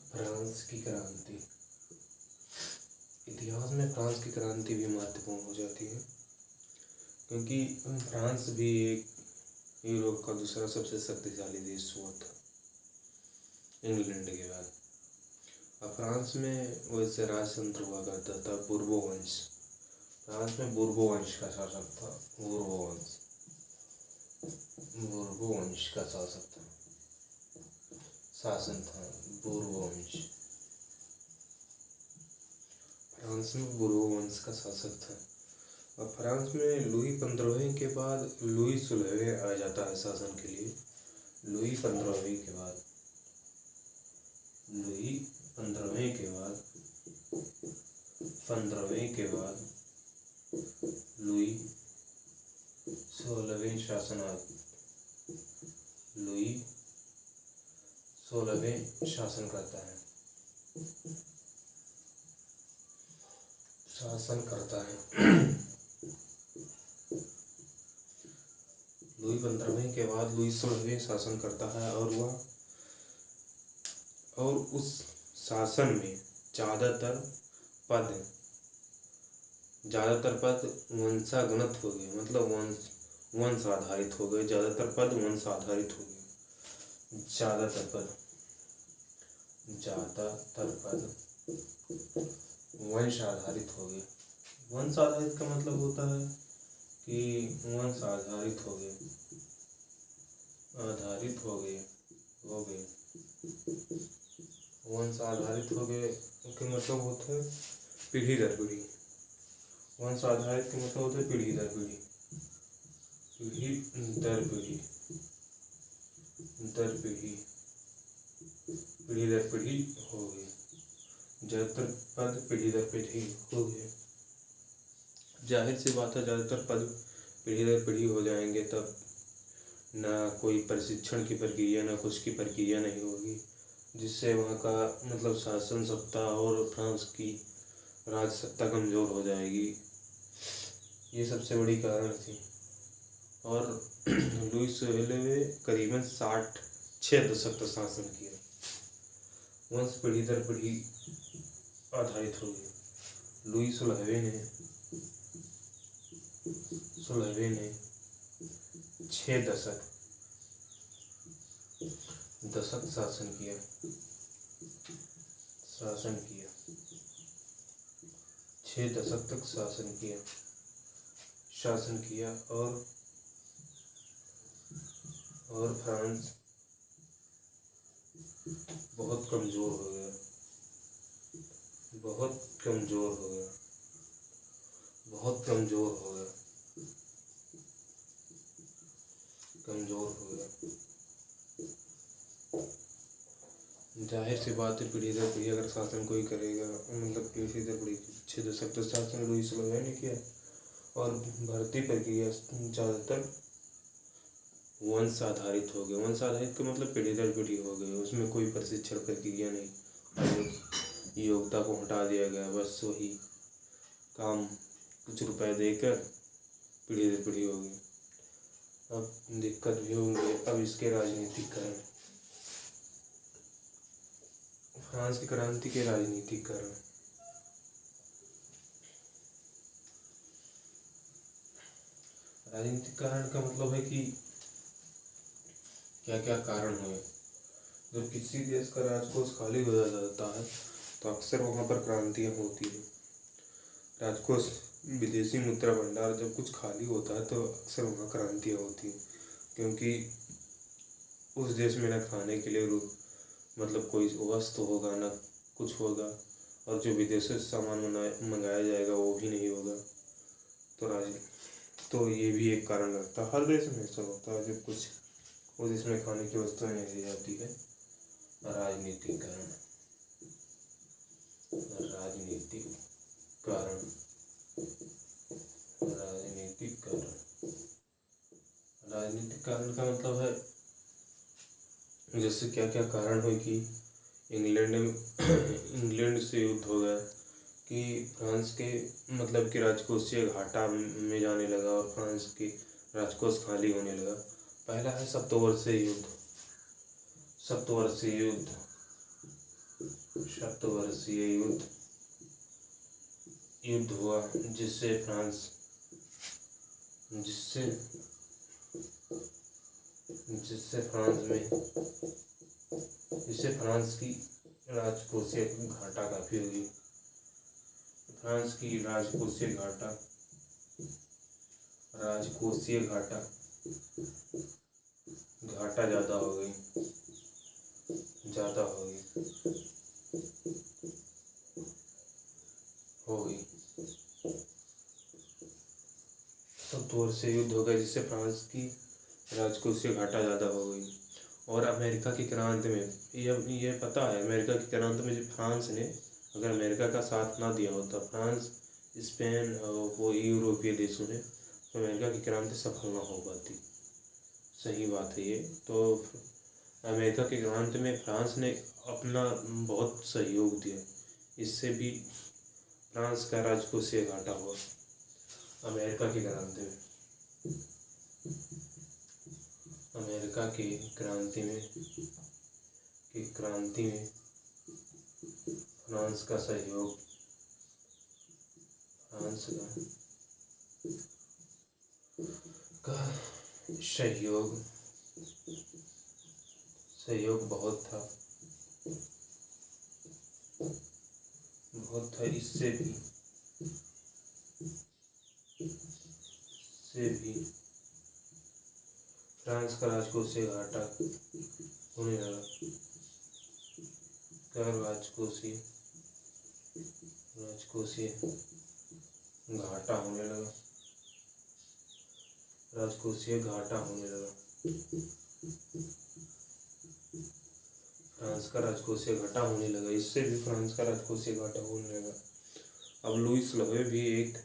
France की क्रांति। इतिहास में फ्रांस की क्रांति भी महत्वपूर्ण हो जाती है, क्योंकि फ्रांस भी एक यूरोप का दूसरा सबसे शक्तिशाली देश हुआ था इंग्लैंड के बाद। अब फ्रांस में वैसे राजतंत्र हुआ करता था बुर्बो वंश। फ्रांस में बुर्बो वंश का शासक था। बुर्बो वंश का शासन था बुर्बो वंश। फ्रांस में बुर्बो वंश का शासक था। और फ्रांस में लुई 15वें के बाद लुई 16वें आ जाता है शासन के लिए। लुई 15वें के बाद लुई 16वें शासन करता है। लुई 15वें के बाद लुई 16वें शासन करता है और उस शासन में ज़्यादातर पद वंशागणित हो गए, मतलब वंश आधारित हो गए। ज़्यादातर पद वंश आधारित हो गए। ज़्यादातर पद वंश आधारित हो गए। वंश आधारित का मतलब होता है कि वंश आधारित हो गए वंश आधारित हो गए के मतलब होता है पीढ़ी दर पीढ़ी। वंश आधारित का मतलब होता है पीढ़ी दर पीढ़ी हो गए। ज़्यादातर पद पीढ़ी दर पीढ़ी हो गए। जाहिर सी बात है, ज़्यादातर पद पीढ़ी दर पीढ़ी हो जाएंगे तब ना कोई प्रशिक्षण की प्रक्रिया, ना कुछ की प्रक्रिया नहीं होगी, जिससे वहाँ का मतलब शासन सत्ता और फ्रांस की राज सत्ता कमज़ोर हो जाएगी। ये सबसे बड़ी कारण थी। और लुई 16वें करीबन 6 दशक तक शासन किया। वंश पीढ़ी दर पीढ़ी आधारित हो गई। लुई 16वें ने 6 दशक शासन किया। 6 दशक तक शासन किया और फ्रांस बहुत कमज़ोर हो गया। जाहिर सी बात है, पीढ़ी दर पीढ़ी अगर शासन कोई करेगा, मतलब पीढ़ी दर पीढ़ी 6 दशक तक शासन लुई 16वें ने किया। और भर्ती प्रक्रिया ज़्यादातर वंश आधारित हो गए। वंश आधारित का मतलब पीढ़ी दर पीढ़ी हो गई। उसमें कोई प्रशिक्षण प्रक्रिया नहीं, योग्यता को हटा दिया गया। बस वही काम कुछ रुपए देकर पीढ़ी दर पीढ़ी हो गई। अब दिक्कत भी होंगे। अब इसके राजनीतिक कारण, फ्रांस की क्रांति के राजनीतिक कारण। राजनीतिक कारण का मतलब है कि क्या क्या कारण हुए। जब किसी देश का राजकोष खाली हो जाता है तो अक्सर वहाँ पर क्रांतियाँ होती है। राजकोष, विदेशी मुद्रा भंडार जब कुछ खाली होता है तो अक्सर वहाँ क्रांतियाँ होती हैं, क्योंकि उस देश में न खाने के लिए मतलब कोई वस्तु होगा, न कुछ होगा, और जो विदेशों से सामान मंगाया जाएगा वो भी नहीं होगा। तो ये भी एक कारण लगता है। हर देश में ऐसा होता है जब कुछ उस देश में खाने की वस्तुएं नहीं दी जाती है। राजनीतिक कारण का मतलब है जैसे क्या क्या कारण हुए कि इंग्लैंड से युद्ध हो गया, कि फ्रांस के मतलब कि राजकोषीय घाटा में जाने लगा और फ्रांस की राजकोष खाली होने लगा। पहला है सप्तवर्षीय युद्ध। शतवर्षीय युद्ध हुआ जिससे फ्रांस की राजकोषीय घाटा काफी होगी। फ्रांस की राजकोषीय घाटा ज़्यादा हो गई। शतवर्षीय युद्ध हो गया जिससे फ्रांस की राजकोषीय घाटा ज़्यादा हो गई। और अमेरिका की क्रांति में ये पता है, अमेरिका की क्रांति में फ्रांस ने अगर अमेरिका का साथ ना दिया होता, फ्रांस, स्पेन और वो यूरोपीय देशों ने, तो अमेरिका की क्रांति सफल ना हो पाती। सही बात है ये। तो अमेरिका की क्रांति में फ्रांस ने अपना बहुत सहयोग दिया, इससे भी फ्रांस का राजकोषीय घाटा हुआ अमेरिका की क्रांति में। अमेरिका की क्रांति में फ्रांस का सहयोग बहुत था। इससे भी फ्रांस का राजकोषीय घाटा होने लगा। राजकोषीय घाटा होने लगा। फ्रांस का राजकोषीय घाटा होने लगा। इससे भी फ्रांस का राजकोषीय घाटा होने लगा। अब लुईस लवे भी एक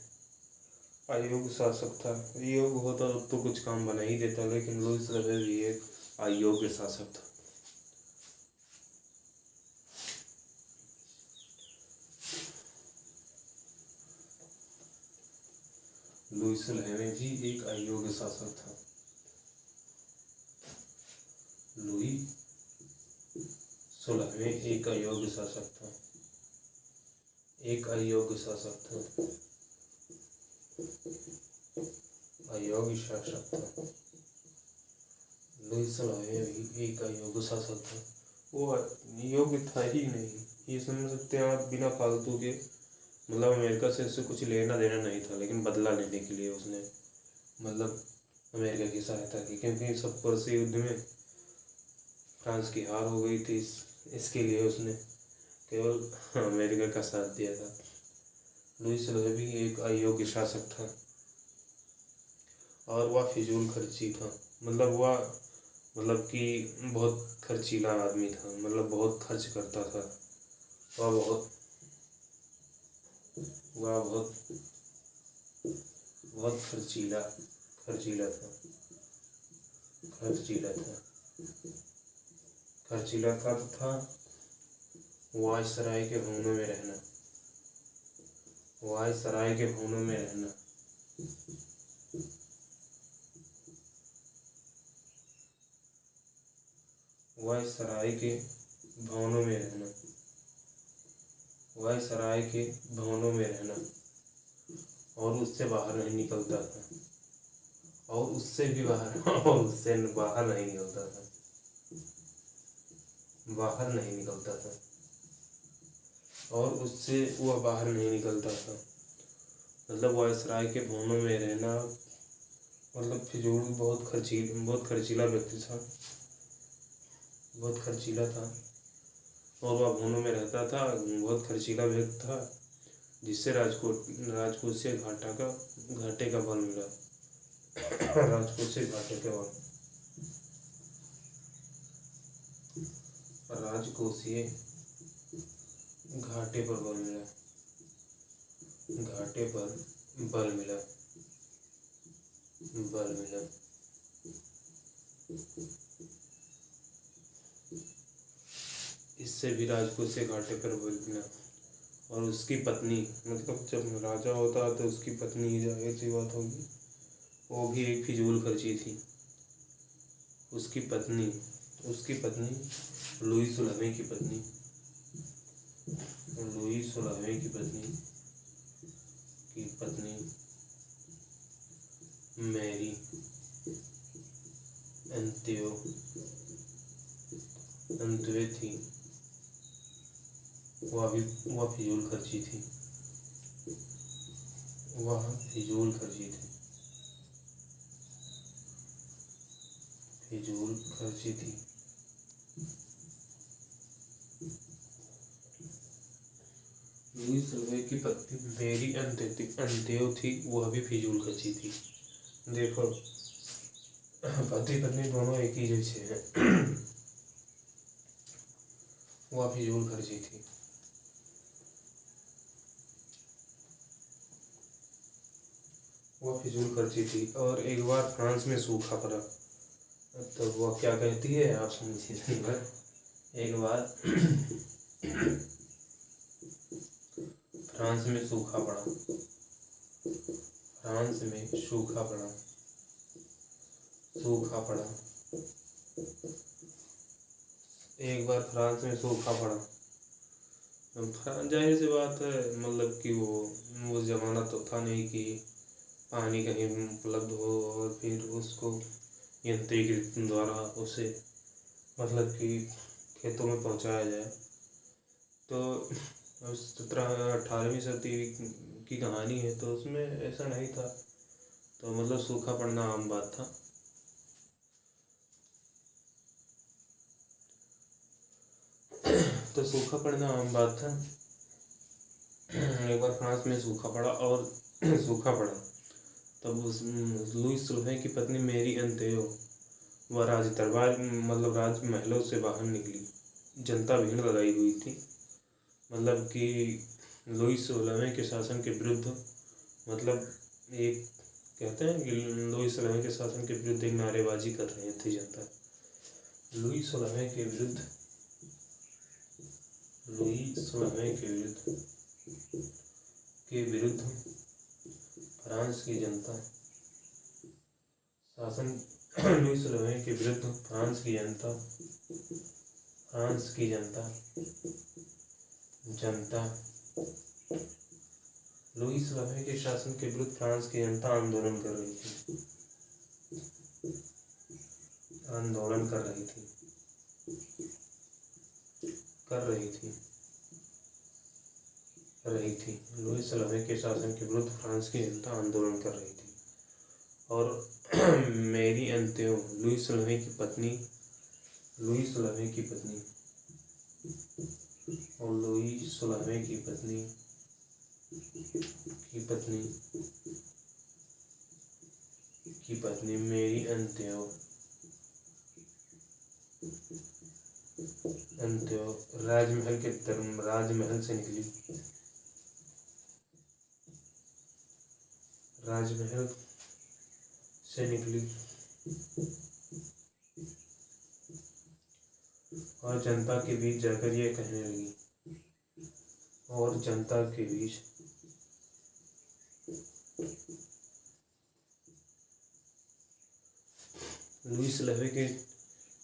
अयोग्य शासक था। योग्य होता तो कुछ काम बना ही देता, लेकिन लुईस लवे भी एक अयोग्य शासक था। लुईस लवे भी एक अयोग्य शासक था। लुईस लवे एक अयोग्य शासक था। अयोग्य शासक था। लुईस लवे भी एक अयोग्य शासक था। वो योग्य था ही नहीं, ये समझ सकते हैं आप। बिना फालतू के, मतलब अमेरिका से उससे कुछ लेना देना नहीं था, लेकिन बदला लेने के लिए उसने अमेरिका की सहायता की, क्योंकि शतवर्षीय युद्ध में फ्रांस की हार हो गई थी। इसके लिए उसने केवल अमेरिका का साथ दिया था। लुईस लवे भी एक अयोग्य शासक था और वह फिजूल खर्ची था। कि बहुत खर्चीला आदमी था, बहुत खर्च करता था। वह बहुत खर्चीला था तथा वायसराय के भवनों में रहना वायसराय के भवनों में रहना और उससे बाहर नहीं निकलता था। और उससे बाहर नहीं निकलता था। वायसराय के भवनों में रहना, फिजूल बहुत खर्चीला व्यक्ति था। बहुत खर्चीला था और वह भवनों में रहता था। बहुत खर्चीला व्यक्ति था, जिससे राजकोषीय घाटे का बल मिला। राजकोषीय घाटे पर बल मिला। इससे भी राजकोषीय घाटे पर बल मिला। और उसकी पत्नी, जब राजा होता है तो उसकी पत्नी, जाहिर सी बात होगी, वो भी एक फिजूल खर्ची थी। उसकी पत्नी लुईस लवे की पत्नी लुई 16वें की पत्नी मैरी अंत्योए थी। वह फिजूल खर्ची थी। लुई 16वें की पत्नी मेरी अंत्योए थी, वह भी फिजूल खर्ची थी। देखो, पति पत्नी दोनों एक ही जैसे हैं। वह फिजूल खर्ची थी। और एक बार फ्रांस में सूखा पड़ा। तो वह क्या कहती है, आप समझिए। एक बार फ्रांस में सूखा पड़ा। एक बार फ्रांस में सूखा पड़ा। जाहिर सी बात है, मतलब कि वो ज़माना तो था नहीं कि पानी कहीं उपलब्ध हो और फिर उसको यंत्रीकृत द्वारा उसे मतलब कि खेतों में पहुंचाया जाए। तो 18वीं सदी की कहानी है, तो उसमें ऐसा नहीं था। तो मतलब सूखा पड़ना आम बात था। एक बार फ्रांस में सूखा पड़ा तब उस लुई 16वें की पत्नी मेरी अंत्योए वह राज महलों से बाहर निकली। जनता भीड़ लगाई हुई थी। मतलब कि लुई 16वें के शासन के विरुद्ध, मतलब एक कहते हैं कि लुई 16वें के शासन के विरुद्ध एक नारेबाजी कर रही थी जनता। लुई 16वें के विरुद्ध फ्रांस की जनता लुई 16वें के विरुद्ध फ्रांस की जनता लुई 16वें के शासन के विरुद्ध फ्रांस की जनता आंदोलन कर रही थी। लुई 16वें के शासन के विरुद्ध फ्रांस की जनता आंदोलन कर रही थी। और मेरी अंत्योए लुई 16वें की पत्नी मेरी अंत्योए राजमहल से निकली और जनता के बीच जाकर ये कहने लगी। लुई 16वें की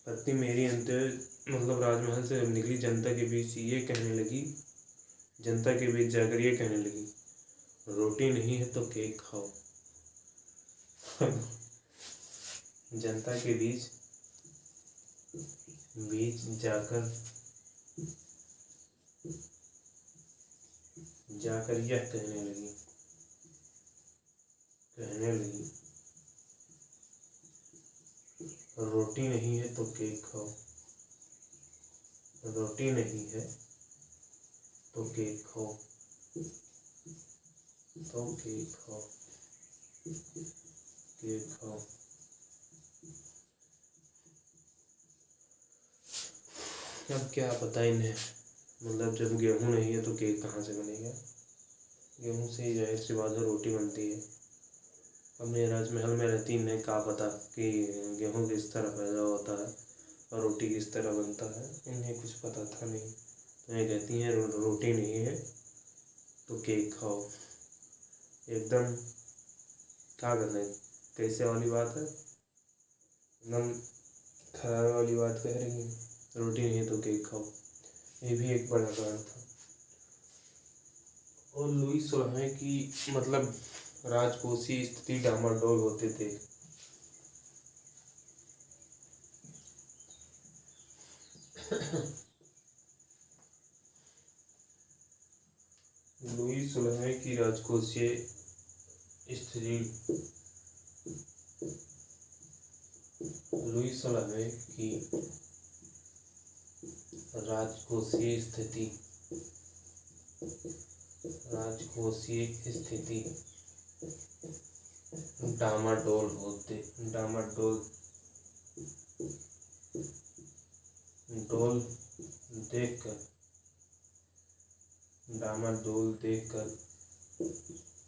पत्नी मेरी अंत्योए मतलब राजमहल से निकली, जनता के बीच जाकर ये कहने लगी, रोटी नहीं है तो केक खाओ। जनता के बीच जाकर यह कहने लगी, रोटी नहीं है तो केक खाओ। अब क्या पता इन्हें, मतलब जब गेहूं नहीं है तो केक कहाँ से बनेगा। गेहूं से ही जाहिर सी बात है रोटी बनती है। अपने राजमहल में रहती, इन्हें क्या पता कि गेहूं किस तरह पैदा होता है और रोटी किस तरह बनता है। इन्हें कुछ पता था नहीं। तो ये कहती हैं रोटी नहीं है तो केक खाओ। एकदम क्या करना है, कैसे वाली बात है, एकदम खराब वाली बात कह रही है। रोटी नहीं है तो केक खाओ, ये भी एक बड़ा कारण था। और लुई 16 की मतलब राजकोषीय स्थिति डामाडोल होते थे। लुई 16 की राजकोषीय स्थिति लुई 16 की राजकोषीय स्थिति डामाडोल देखकर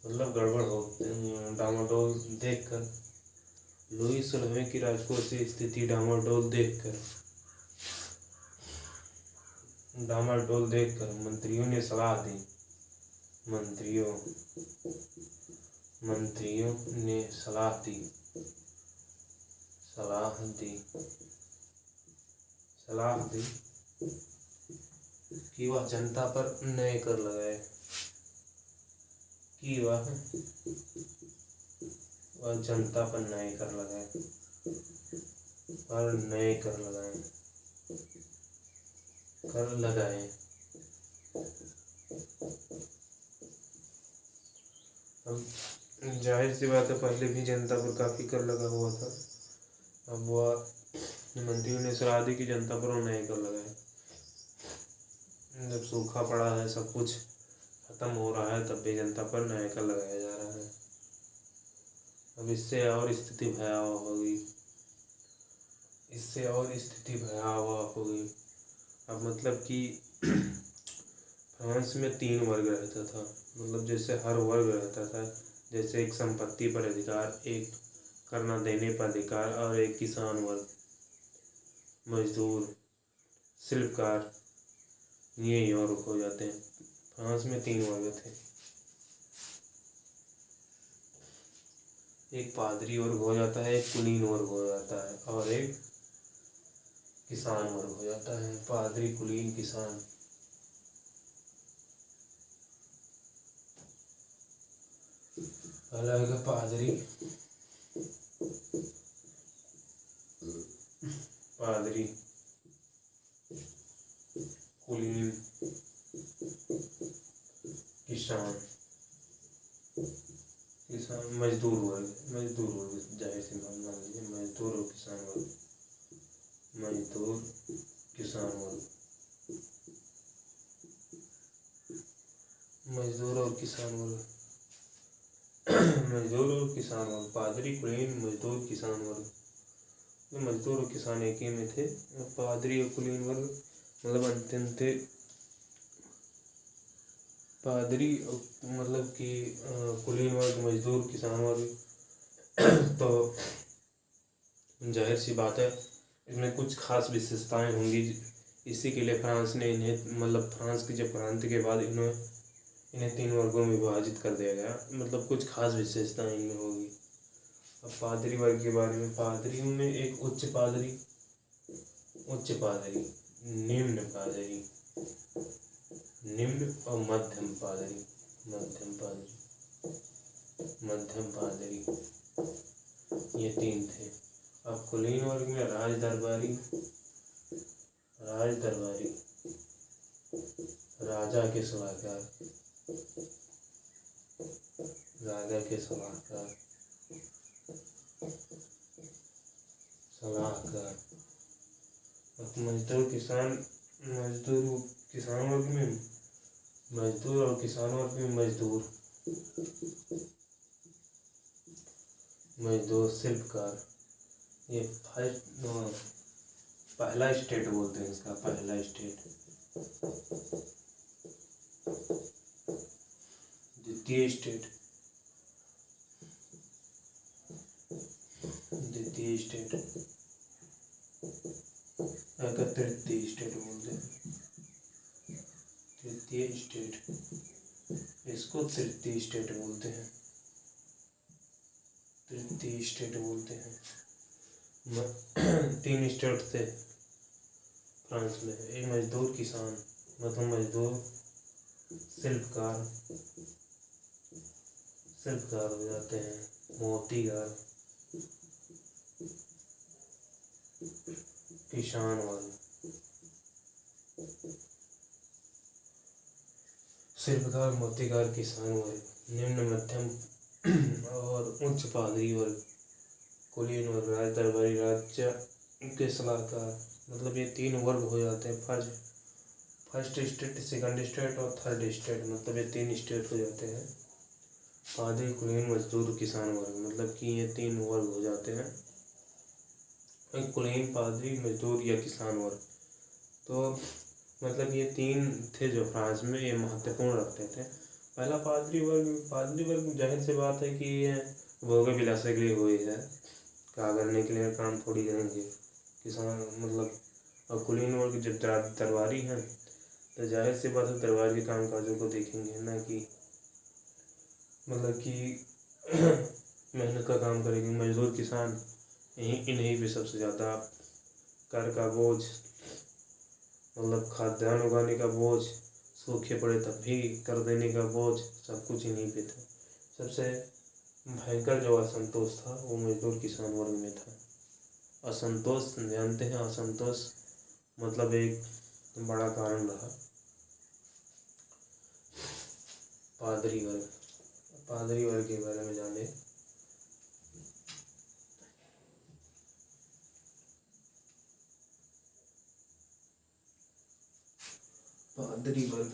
मतलब गड़बड़ होते डामाडोल देखकर लुई 16 की राजकोषीय स्थिति डामाडोल देखकर मंत्रियों ने सलाह दी कि वह जनता पर नए कर लगाए अब जाहिर सी बात है, पहले भी जनता पर काफी कर लगा हुआ था। अब वह मंत्रियों ने सलाह दी कि जनता पर वो नए कर लगाए। जब सूखा पड़ा है, सब कुछ खत्म हो रहा है, तब भी जनता पर नए कर लगाया जा रहा है। अब इससे और स्थिति भयावह होगी। अब मतलब कि फ्रांस में 3 वर्ग रहता था, मतलब जैसे हर वर्ग रहता था, जैसे एक संपत्ति पर अधिकार, एक करना देने पर अधिकार और एक किसान वर्ग, मजदूर, शिल्पकार, ये वर्ग हो जाते हैं। फ्रांस में 3 वर्ग थे। एक पादरी वर्ग हो जाता है, एक कुलीन वर्ग हो जाता है और एक किसान वर्ग हो जाता है। पादरी, कुलीन, किसान। पहला है पादरी, कुलीन, किसान, मजदूर वर्ग, जाहिर सी बात मान लीजिए, मजदूर और किसान वर्ग। मजदूर और किसान वर्ग, पादरी, कुलीन, मजदूर, किसान वर्ग। मजदूर और किसान एक ही में थे। पादरी और कुलीन वर्ग मतलब अंतिम थे। पादरी मतलब कि कुलीन वर्ग, मजदूर, किसान वर्ग। तो जाहिर सी बात है, इसमें कुछ खास विशेषताएं होंगी। इसी के लिए फ्रांस ने इन्हें, मतलब फ्रांस की जब क्रांति के बाद इन्हें 3 वर्गों में विभाजित कर दिया गया। मतलब कुछ खास विशेषताएं इनमें होगी। अब पादरी वर्ग के बारे में, पादरियों में एक उच्च पादरी, निम्न और मध्यम पादरी, ये 3 थे। अब कुलीन वर्ग में राज दरबारी, राजा के सलाहकार, मजदूर और किसान वर्ग में मजदूर, शिल्पकार। ये पहला स्टेट बोलते हैं इसका, द्वितीय स्टेट तृतीय स्टेट बोलते हैं। तृतीय स्टेट, इसको तृतीय स्टेट बोलते हैं। 3 स्टेट थे फ्रांस में। एक मजदूर, किसान, मतलब मजदूर शिल्पकार शिल्पकार हो जाते हैं, मोतीकार, किसान वर्ग। शिल्पकार, मोतीकार, किसान वर्ग, निम्न मध्यम और उच्च पादरी वर्ग, कुलीन वर्ग, राज दरबारी, राज्य के सलाहकार। मतलब ये 3 वर्ग हो जाते हैं। फर्स्ट स्टेट, सेकंड स्टेट और थर्ड स्टेट, मतलब ये 3 स्टेट हो जाते हैं। पादरी, कुलीन, मजदूर, किसान वर्ग, मतलब कि ये 3 वर्ग हो जाते हैं। कुलीन, पादरी, मजदूर या किसान वर्ग। तो मतलब ये 3 थे जो फ्रांस में ये महत्वपूर्ण रखते थे। पहला पादरी वर्ग जाहिर सी बात है कि ये भोगे विलासे के लिए हुई है, क्या करने के लिए काम थोड़ी करेंगे किसान। मतलब और कुलीन वर्ग जब दरबारी हैं तो जाहिर सी बात है दरबार के काम काजों को देखेंगे, ना कि मतलब कि मेहनत का काम करेंगे। मजदूर, किसान इन्हीं पे सबसे ज़्यादा कर का बोझ, मतलब खाद्यान्न उगाने का बोझ, सूखे पड़े तब भी कर देने का बोझ, सब कुछ इन्हीं पे था। सबसे भयंकर जो असंतोष था वो मजदूर किसान वर्ग में था। असंतोष जानते हैं, असंतोष मतलब एक बड़ा कारण रहा। पादरी वर्ग के बारे में जाने। पादरी वर्ग,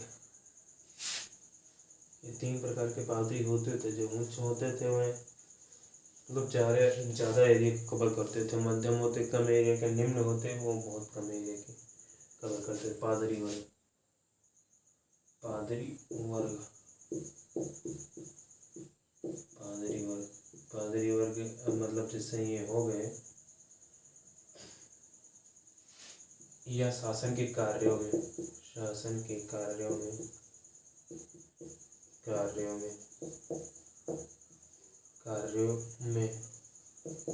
ये 3 प्रकार के पादरी होते थे। जो उच्च होते थे वह मतलब ज़्यादा एरिया कवर करते थे, मध्यम होते कम एरिया के, निम्न होते वो बहुत कम एरिया के कवर करते थे। पादरी वर्ग मतलब जिससे ये हो गए या शासन के कार्यों में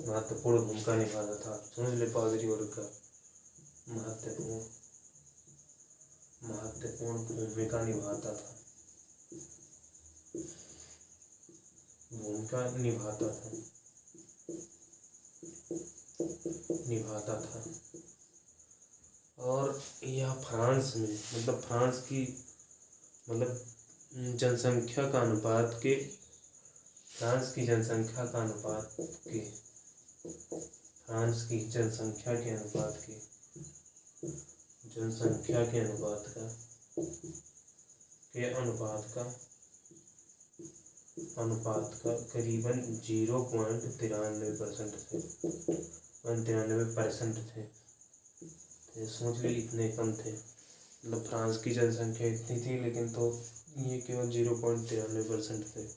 महत्वपूर्ण भूमिका निभाता था। समझ ले, पादरी वर्ग का महत्वपूर्ण भूमिका निभाता था। और यह फ्रांस की जनसंख्या का अनुपात के फ्रांस की जनसंख्या के अनुपात का करीबन 0.93% थे, 93% थे। सोच ले, इतने कम थे। मतलब फ्रांस की जनसंख्या इतनी थी लेकिन तो ये केवल 0.93% थे।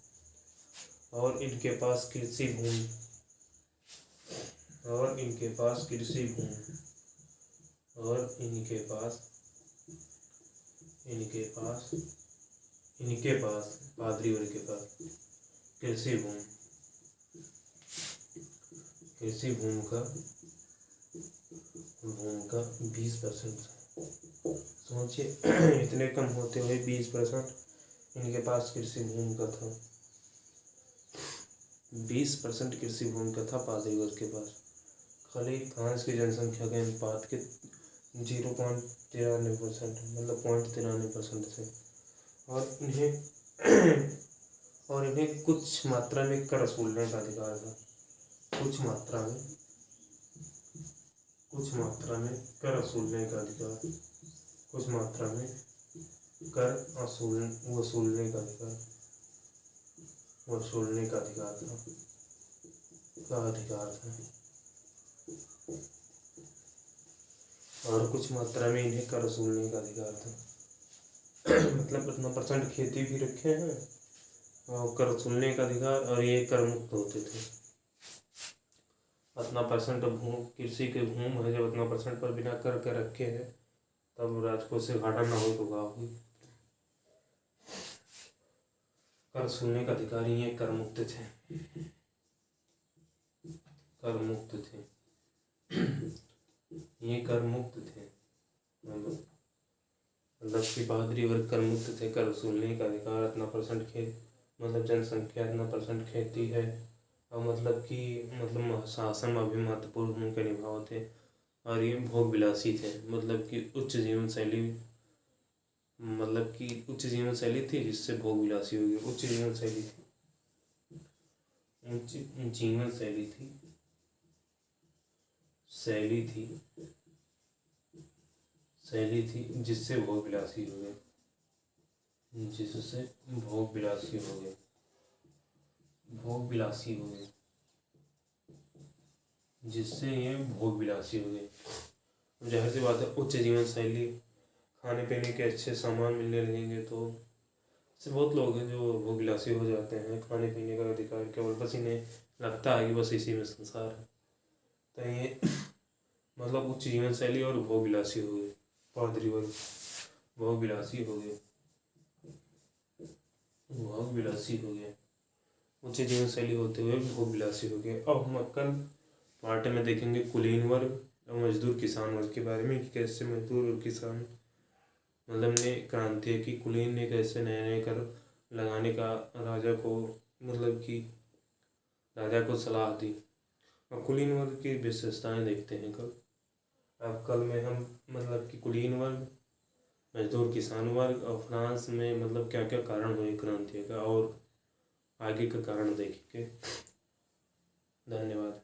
और इनके पास कृषि भूमि पादरी वर्ग के पास कृषि भूमि का 20% था। सोचिए, इतने कम होते हुए 20% इनके पास कृषि भूमि का था। 20% कृषि भूमि का था पादरी वर्ग के पास। खाली फ्रांस की जनसंख्या के अनुपात के 0.93% मतलब 0.93% थे। और इन्हें कुछ मात्रा में कर वसूलने का अधिकार था। कुछ मात्रा में कर वसूलने का अधिकार था। और कुछ मात्रा में इन्हें कर वसूलने का अधिकार था। मतलब इतना % खेती भी रखे हैं और कर वसूलने का अधिकार, और ये कर मुक्त होते थे। उतना % कृषि के भूमि है, जब उतना % पर बिना कर के रखे हैं तब राजकोष से घाटा ना हो तो हुई। कर वसूलने का अधिकारी ये कर मुक्त थे। मतलब मतलब कि पादरी वर्ग कर मुक्त थे, कर वसूलने का अधिकार, इतना परसेंट खेत मतलब जनसंख्या इतना परसेंट खेती है, और मतलब कि मतलब शासन में भी महत्वपूर्ण भूमिका निभाए थे। और ये भोग विलासी थे, मतलब कि उच्च जीवन शैली, मतलब कि उच्च जीवन शैली थी जिससे भोग विलासी हो गई। उच्च जीवन शैली थी, उच्च जीवन शैली थी, शैली थी जिससे भोग विलासी हो गए, जिससे भोग विलासी हो गए, भोग विलासी हो गए, जिससे ये भोग विलासी हो गए। जाहिर सी बात है, उच्च जीवन शैली, खाने पीने के अच्छे सामान मिलने लगेंगे तो ऐसे बहुत लोग हैं जो भोग विलासी हो जाते हैं। खाने पीने का अधिकार केवल बस इन्हें लगता है कि बस इसी में संसार है, तो ये मतलब उच्च जीवन शैली और भोग विलासी हो गए। पादरी वर्ग भोग विलासी हो गए, भोग विलासी हो गए, उच्च जीवन शैली होते हुए भोग विलासी हो गए। अब हम कल पार्ट में देखेंगे कुलीन वर्ग और मजदूर किसान वर्ग के बारे में, कि कैसे मजदूर और किसान मतलब ने क्रांति की। कुलीन ने कैसे नए नए कर लगाने का राजा को मतलब कि राजा को सलाह दी। और कुलीन वर्ग की विशेषताएं देखते हैं कल। अब कल में हम मतलब कि कुलीन वर्ग, मजदूर किसान वर्ग और फ्रांस में मतलब क्या क्या कारण हुए क्रांति का, और आगे का कारण देखेंगे। धन्यवाद।